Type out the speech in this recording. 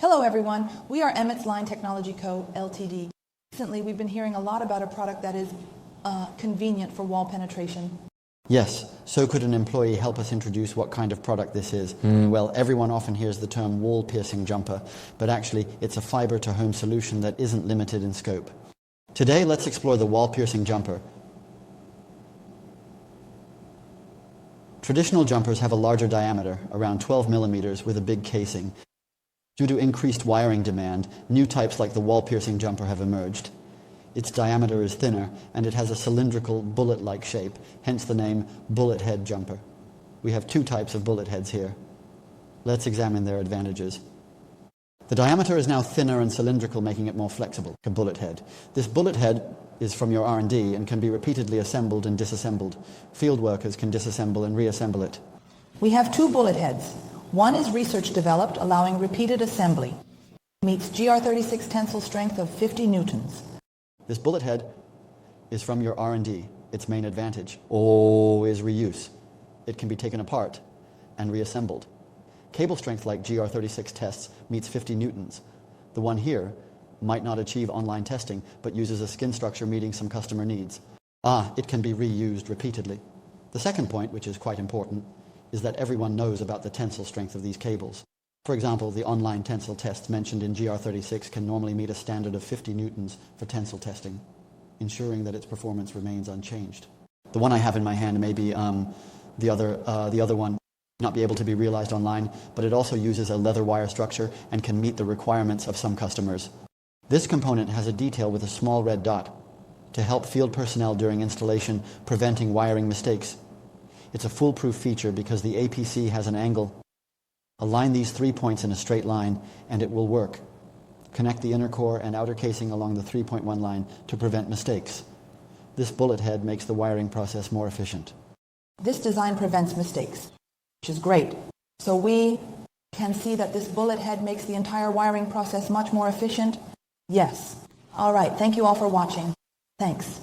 Hello everyone, we are Emmett's Line Technology Co. Ltd. Recently we've been hearing a lot about a product that is convenient for wall penetration. Yes, so could an employee help us introduce what kind of product this is? Well, everyone often hears the term wall piercing jumper, but actually it's a fiber to home solution that isn't limited in scope. Today let's explore the wall piercing jumper. Traditional jumpers have a larger diameter, around 12 millimeters, with a big casing. Due to increased wiring demand, new types like the wall-piercing jumper have emerged. Its diameter is thinner, and it has a cylindrical, bullet-like shape, hence the name bullet head jumper. We have two types of bullet heads here. Let's examine their advantages. The diameter is now thinner and cylindrical, making it more flexible, like a bullet head. This bullet head is from your R&D and can be repeatedly assembled and disassembled. Field workers can disassemble and reassemble it. We have two bullet heads. One is research developed, allowing repeated assembly. It meets GR36 tensile strength of 50 newtons. This bullet head is from your R&D. Its main advantage is reuse. It can be taken apart and reassembled. Cable strength like GR36 tests meets 50 newtons. The one here might not achieve online testing, but uses a skin structure meeting some customer needs. It can be reused repeatedly. The second point, which is quite important, is that everyone knows about the tensile strength of these cables. For example, the online tensile tests mentioned in GR36 can normally meet a standard of 50 newtons for tensile testing, ensuring that its performance remains unchanged. The one I have in my hand may be the other one not be able to be realized online, but it also uses a leather wire structure and can meet the requirements of some customers. This component has a detail with a small red dot to help field personnel during installation, preventing wiring mistakes. It's a foolproof feature because the APC has an angle. Align these 3 points in a straight line and it will work. Connect the inner core and outer casing along the 3.1 line to prevent mistakes. This bullet head makes the wiring process more efficient. This design prevents mistakes, which is great. So we can see that this bullet head makes the entire wiring process much more efficient. Yes. All right. Thank you all for watching. Thanks.